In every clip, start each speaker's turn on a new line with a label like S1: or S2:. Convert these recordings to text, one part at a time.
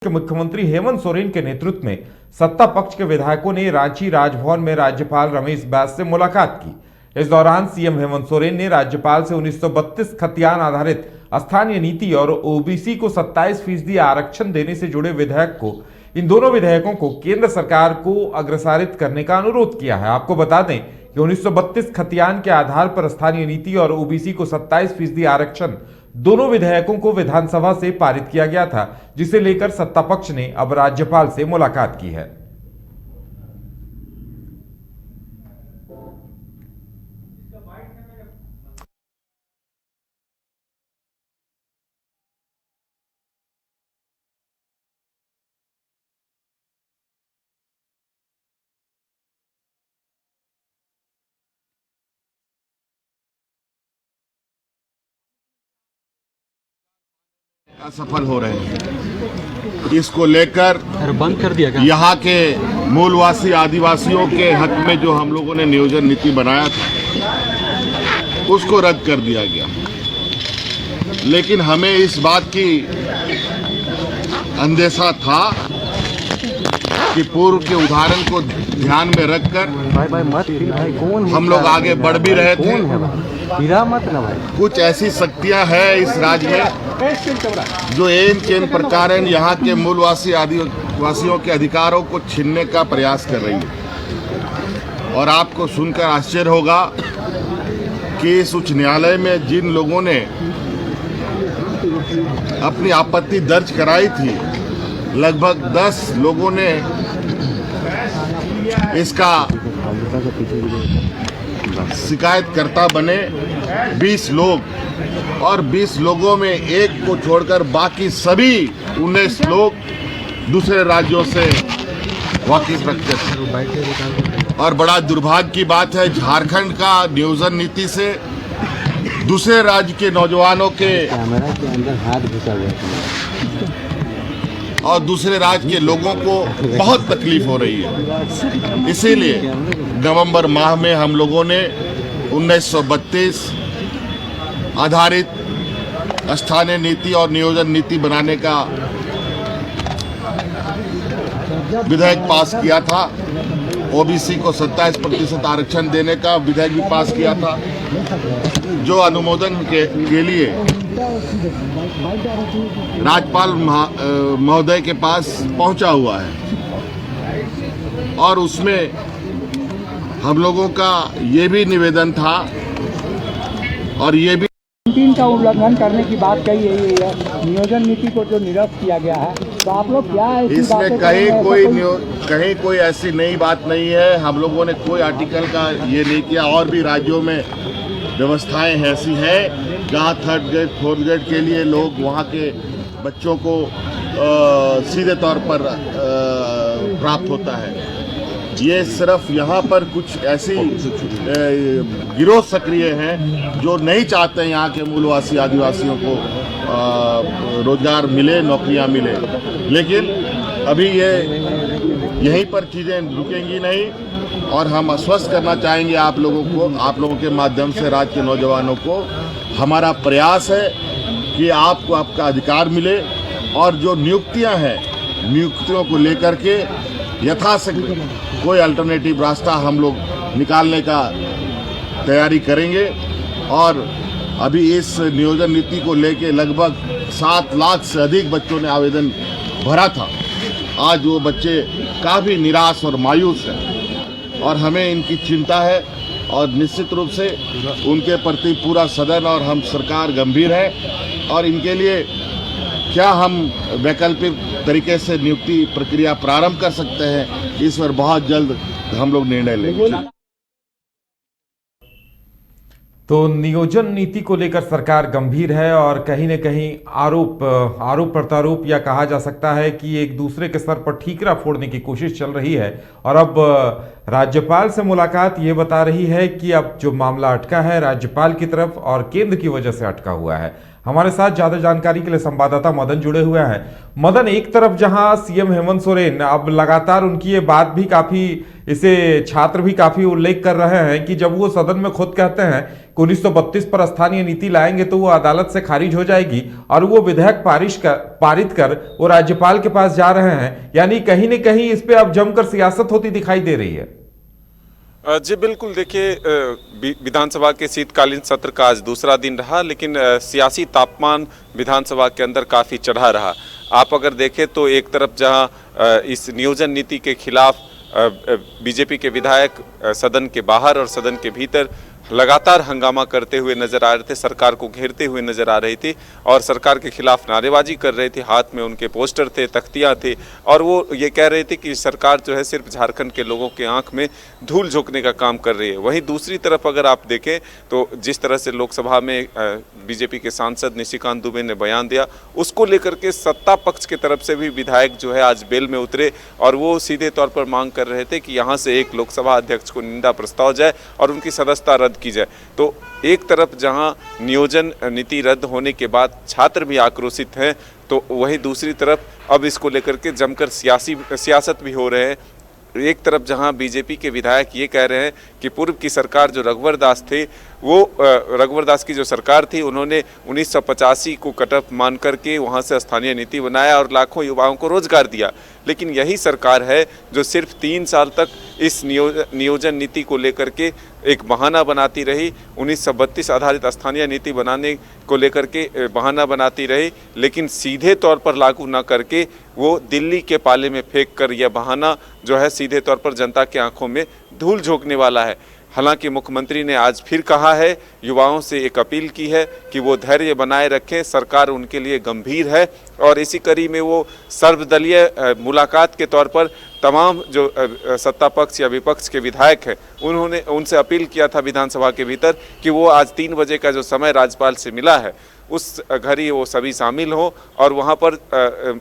S1: मुख्यमंत्री हेमंत सोरेन के नेतृत्व में सत्ता पक्ष के विधायकों ने रांची राजभवन में राज्यपाल रमेश बैस से मुलाकात की। इस दौरान सीएम हेमंत सोरेन ने राज्यपाल से 1932 खतियान आधारित स्थानीय नीति और ओबीसी को 27% आरक्षण देने से जुड़े विधेयक को इन दोनों विधेयकों को केंद्र सरकार को अग्रसारित करने का अनुरोध किया है। आपको बता दें कि 1932 खतियान के आधार पर स्थानीय नीति और ओबीसी को 27% आरक्षण दोनों विधेयकों को विधानसभा से पारित किया गया था, जिसे लेकर सत्ता पक्ष ने अब राज्यपाल से मुलाकात की है।
S2: असफल हो रहे हैं। इसको लेकर
S3: बंद कर दिया गया।
S2: यहाँ के मूलवासी आदिवासियों के हक में जो हम लोगों ने नियोजन नीति बनाया था उसको रद्द कर दिया गया। लेकिन हमें इस बात की अंदेशा था कि पूर्व के उदाहरण को ध्यान में रखकर हम लोग आगे बढ़ भी रहे थे। कुछ ऐसी शक्तियां हैं इस राज्य में जो एन चेन प्रकार यहाँ के मूलवासी आदिवासियों के अधिकारों को छीनने का प्रयास कर रही है। और आपको सुनकर आश्चर्य होगा कि इस उच्च न्यायालय में जिन लोगों ने अपनी आपत्ति दर्ज कराई थी, लगभग 10 लोगों ने इसका शिकायतकर्ता बने, 20 लोग, और 20 लोगों में एक को छोड़कर बाकी सभी 19 लोग दूसरे राज्यों से वाकिफ रखते थे। और बड़ा दुर्भाग्य की बात है, झारखंड का नियोजन नीति से दूसरे राज्य के नौजवानों के और दूसरे राज्य के लोगों को बहुत तकलीफ हो रही है। इसीलिए नवंबर माह में हम लोगों ने 1932 आधारित स्थानीय नीति और नियोजन नीति बनाने का विधेयक पास किया था। ओबीसी को 27% आरक्षण देने का विधेयक भी पास किया था, जो अनुमोदन के लिए राज्यपाल महोदय के पास पहुंचा हुआ है। और उसमें हम लोगों का ये भी निवेदन था और ये भी
S4: का उल्लंघन करने की बात कही है। नियोजन नीति को जो निरस्त किया गया है, तो आप लोग क्या है
S2: इसमें कहीं कोई ऐसी नई बात नहीं है। हम लोगों ने कोई आर्टिकल का ये नहीं किया। और भी राज्यों में व्यवस्थाएं ऐसी हैं जहाँ 3rd ग्रेड 4th ग्रेड के लिए लोग वहाँ के बच्चों को सीधे तौर पर प्राप्त होता है। ये सिर्फ यहाँ पर कुछ ऐसी गिरोह सक्रिय हैं जो नहीं चाहते हैं यहाँ के मूलवासी आदिवासियों को रोजगार मिले, नौकरियाँ मिले। लेकिन अभी ये यहीं पर चीज़ें रुकेंगी नहीं। और हम आश्वस्त करना चाहेंगे आप लोगों को, आप लोगों के माध्यम से राज्य के नौजवानों को, हमारा प्रयास है कि आपको आपका अधिकार मिले। और जो नियुक्तियां हैं, नियुक्तियों को लेकर के यथाशक्ति कोई अल्टरनेटिव रास्ता हम लोग निकालने का तैयारी करेंगे। और अभी इस नियोजन नीति को लेके लगभग 7 लाख से अधिक बच्चों ने आवेदन भरा था। आज वो बच्चे काफ़ी निराश और मायूस हैं और हमें इनकी चिंता है। और निश्चित रूप से उनके प्रति पूरा सदन और हम सरकार गंभीर है। और इनके लिए क्या हम वैकल्पिक तरीके से नियुक्ति प्रक्रिया प्रारंभ कर सकते हैं, इस पर बहुत जल्द हम लोग निर्णय लेंगे।
S1: तो नियोजन नीति को लेकर सरकार गंभीर है और कहीं न कहीं आरोप प्रत्यारोप या कहा जा सकता है कि एक दूसरे के सर पर ठीकरा फोड़ने की कोशिश चल रही है। और अब राज्यपाल से मुलाकात ये बता रही है कि अब जो मामला अटका है राज्यपाल की तरफ और केंद्र की वजह से अटका हुआ है। हमारे साथ ज्यादा जानकारी के लिए संवाददाता मदन जुड़े हुए हैं। मदन, एक तरफ जहां सीएम हेमंत सोरेन अब लगातार उनकी ये बात भी काफी, इसे छात्र भी काफी उल्लेख कर रहे हैं कि जब वो सदन में खुद कहते हैं कि 1932 पर स्थानीय नीति लाएंगे तो वो अदालत से खारिज हो जाएगी और वो विधेयक पारित कर वो राज्यपाल के पास जा रहे हैं, यानी कहीं न कहीं इस पे अब जमकर सियासत होती दिखाई दे रही है।
S3: जी बिल्कुल, देखिए विधानसभा के शीतकालीन सत्र का आज दूसरा दिन रहा, लेकिन सियासी तापमान विधानसभा के अंदर काफ़ी चढ़ा रहा। आप अगर देखें तो एक तरफ जहां इस नियोजन नीति के खिलाफ बीजेपी के विधायक सदन के बाहर और सदन के भीतर लगातार हंगामा करते हुए नजर आ रहे थे, सरकार को घेरते हुए नजर आ रही थी और सरकार के खिलाफ नारेबाजी कर रहे थे, हाथ में उनके पोस्टर थे, तख्तियां थे और वो ये कह रहे थे कि सरकार जो है सिर्फ झारखंड के लोगों के आंख में धूल झोंकने का काम कर रही है। वहीं दूसरी तरफ अगर आप देखें तो जिस तरह से लोकसभा में बीजेपी के सांसद निशिकांत दुबे ने बयान दिया, उसको लेकर के सत्ता पक्ष की तरफ से भी विधायक जो है आज बेल में उतरे और वो सीधे तौर पर मांग कर रहे थे कि यहाँ से एक लोकसभा अध्यक्ष को निंदा प्रस्ताव जाए और उनकी सदस्यता रद्द की जाए। तो एक तरफ जहां नियोजन नीति रद्द होने के बाद छात्र भी आक्रोशित हैं, तो वहीं दूसरी तरफ अब इसको लेकर के जमकर सियासत भी हो रहे हैं। एक तरफ जहां बीजेपी के विधायक ये कह रहे हैं कि पूर्व की सरकार जो रघुवर दास थे, वो रघुवर दास की जो सरकार थी उन्होंने 1985 को कट ऑफ मान करके वहां से स्थानीय नीति बनाया और लाखों युवाओं को रोजगार दिया, लेकिन यही सरकार है जो सिर्फ 3 साल तक इस नियोजन नीति को लेकर के एक बहाना बनाती रही। 1932 आधारित स्थानीय नीति बनाने को लेकर के बहाना बनाती रही, लेकिन सीधे तौर पर लागू न करके वो दिल्ली के पाले में फेंक कर यह बहाना जो है सीधे तौर पर जनता की आंखों में धूल झोंकने वाला है। हालांकि मुख्यमंत्री ने आज फिर कहा है, युवाओं से एक अपील की है कि वो धैर्य बनाए रखें, सरकार उनके लिए गंभीर है और इसी कड़ी में वो सर्वदलीय मुलाकात के तौर पर तमाम जो सत्ता पक्ष या विपक्ष के विधायक हैं उन्होंने उनसे अपील किया था विधानसभा के भीतर कि वो आज 3 बजे का जो समय राज्यपाल से मिला है उस घड़ी वो सभी शामिल हों और वहाँ पर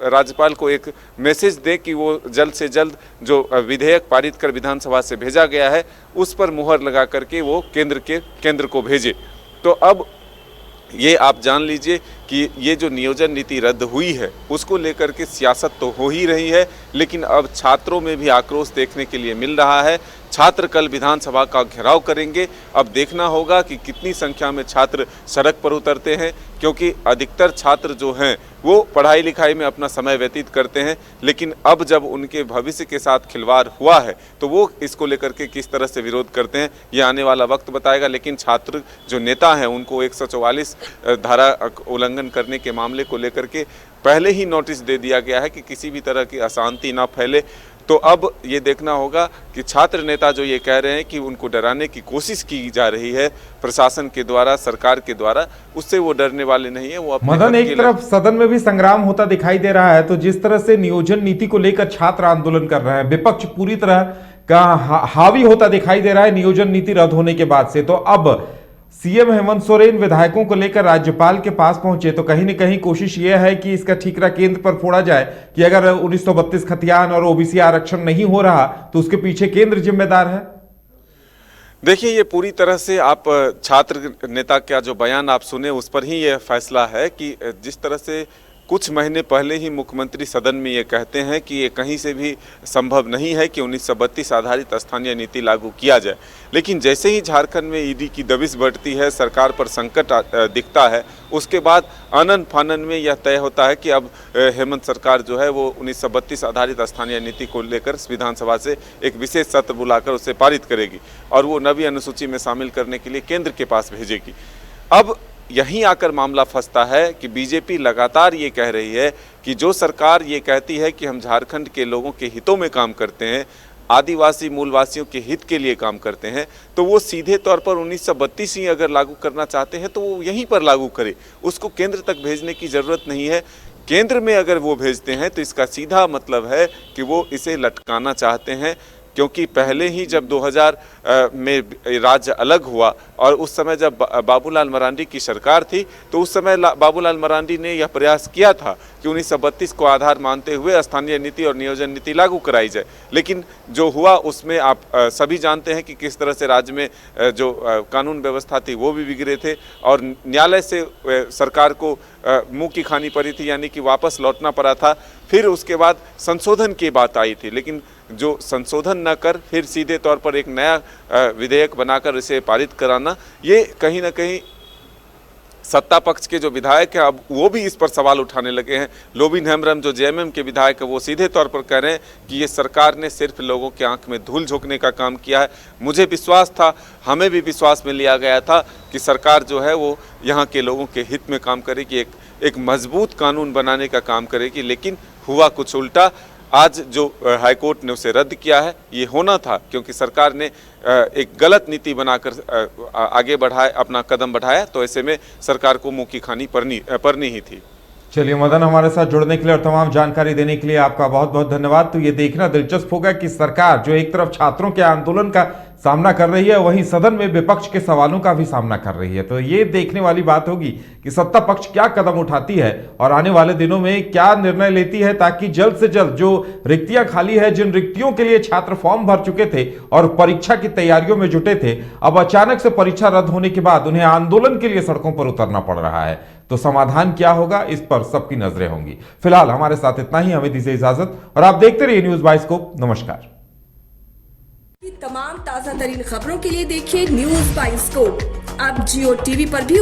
S3: राज्यपाल को एक मैसेज दे कि वो जल्द से जल्द जो विधेयक पारित कर विधानसभा से भेजा गया है उस पर मुहर लगा करके वो केंद्र को भेजे। तो अब ये आप जान लीजिए कि ये जो नियोजन नीति रद्द हुई है उसको लेकर के सियासत तो हो ही रही है, लेकिन अब छात्रों में भी आक्रोश देखने के लिए मिल रहा है। छात्र कल विधानसभा का घेराव करेंगे। अब देखना होगा कि कितनी संख्या में छात्र सड़क पर उतरते हैं, क्योंकि अधिकतर छात्र जो हैं वो पढ़ाई लिखाई में अपना समय व्यतीत करते हैं, लेकिन अब जब उनके भविष्य के साथ खिलवाड़ हुआ है तो वो इसको लेकर के किस तरह से विरोध करते हैं ये आने वाला वक्त बताएगा। लेकिन छात्र जो नेता हैं उनको 144 धारा उल्लंघन करने के मामले को लेकर के पहले ही नोटिस दे दिया गया है कि किसी भी तरह की अशांति ना फैले। तो अब ये देखना होगा कि छात्र नेता जो ये कह रहे हैं कि उनको डराने की कोशिश की जा रही है प्रशासन के द्वारा, सरकार के द्वारा, उससे वो डरने वाले नहीं है। वो अपने
S1: मदन, एक तरफ सदन में भी संग्राम होता दिखाई दे रहा है, तो जिस तरह से नियोजन नीति को लेकर छात्र आंदोलन कर रहे हैं, विपक्ष पूरी तरह का हावी होता दिखाई दे रहा है नियोजन नीति रद्द होने के बाद से, तो अब सीएम हेमंत सोरेन विधायकों को लेकर राज्यपाल के पास पहुंचे, तो कहीं न कहीं कोशिश यह है कि इसका ठीकरा केंद्र पर फोड़ा जाए कि अगर 1932 खतियान और ओबीसी आरक्षण नहीं हो रहा तो उसके पीछे केंद्र जिम्मेदार है।
S3: देखिए, ये पूरी तरह से आप छात्र नेता का जो बयान आप सुने उस पर ही ये फैसला है कि जिस तरह से कुछ महीने पहले ही मुख्यमंत्री सदन में ये कहते हैं कि ये कहीं से भी संभव नहीं है कि 1932 आधारित स्थानीय नीति लागू किया जाए, लेकिन जैसे ही झारखंड में ईडी की दबिश बढ़ती है, सरकार पर संकट दिखता है, उसके बाद आनन फानन में यह तय होता है कि अब हेमंत सरकार जो है वो 1932 आधारित स्थानीय नीति को लेकर विधानसभा से एक विशेष सत्र बुलाकर उसे पारित करेगी और वो नवी अनुसूची में शामिल करने के लिए केंद्र के पास भेजेगी। अब यहीं आकर मामला फंसता है कि बीजेपी लगातार ये कह रही है कि जो सरकार ये कहती है कि हम झारखंड के लोगों के हितों में काम करते हैं, आदिवासी मूलवासियों के हित के लिए काम करते हैं, तो वो सीधे तौर पर 1932 ही अगर लागू करना चाहते हैं तो वो यहीं पर लागू करे, उसको केंद्र तक भेजने की ज़रूरत नहीं है। केंद्र में अगर वो भेजते हैं तो इसका सीधा मतलब है कि वो इसे लटकाना चाहते हैं। क्योंकि पहले ही जब 2000 में राज्य अलग हुआ और उस समय जब बाबूलाल मरांडी की सरकार थी, तो उस समय बाबूलाल मरांडी ने यह प्रयास किया था कि 1932 को आधार मानते हुए स्थानीय नीति और नियोजन नीति लागू कराई जाए। लेकिन जो हुआ उसमें आप सभी जानते हैं कि किस तरह से राज्य में जो कानून व्यवस्था थी वो भी बिगड़े थे और न्यायालय से सरकार को मुंह की खानी पड़ी थी, यानी कि वापस लौटना पड़ा था। फिर उसके बाद संशोधन की बात आई थी, लेकिन जो संशोधन न कर फिर सीधे तौर पर एक नया विधेयक बनाकर इसे पारित कराना, ये कहीं ना कहीं सत्ता पक्ष के जो विधायक हैं अब वो भी इस पर सवाल उठाने लगे हैं। लोबिन हेम्ब्रम जो जेएमएम के विधायक है वो सीधे तौर पर कह रहे हैं कि ये सरकार ने सिर्फ लोगों के आंख में धूल झोंकने का काम किया है। मुझे विश्वास था, हमें भी विश्वास में लिया गया था कि सरकार जो है वो यहाँ के लोगों के हित में काम करेगी, एक मजबूत कानून बनाने का काम करेगी, लेकिन हुआ कुछ उल्टा। आज जो हाईकोर्ट ने उसे रद्द किया है, ये होना था क्योंकि सरकार ने एक गलत नीति बनाकर आगे बढ़ाए अपना कदम बढ़ाया, तो ऐसे में सरकार को मुंह की खानी पड़नी ही थी।
S1: चलिए मदन, हमारे साथ जुड़ने के लिए और तमाम जानकारी देने के लिए आपका बहुत बहुत धन्यवाद। तो ये देखना दिलचस्प होगा कि सरकार जो एक तरफ छात्रों के आंदोलन का सामना कर रही है, वहीं सदन में विपक्ष के सवालों का भी सामना कर रही है। तो ये देखने वाली बात होगी कि सत्ता पक्ष क्या कदम उठाती है और आने वाले दिनों में क्या निर्णय लेती है, ताकि जल्द से जल्द जो रिक्तियां खाली है, जिन रिक्तियों के लिए छात्र फॉर्म भर चुके थे और परीक्षा की तैयारियों में जुटे थे, अब अचानक से परीक्षा रद्द होने के बाद उन्हें आंदोलन के लिए सड़कों पर उतरना पड़ रहा है। तो समाधान क्या होगा, इस पर सबकी नजरें होंगी। फिलहाल हमारे साथ इतना ही, हमें दीजिए इजाजत और आप देखते रहिए न्यूज़ बाइस्कोप। नमस्कार।
S5: तमाम ताजा तरीन खबरों के लिए देखिए न्यूज़ बाइस्कोप। अब जियो टीवी पर भी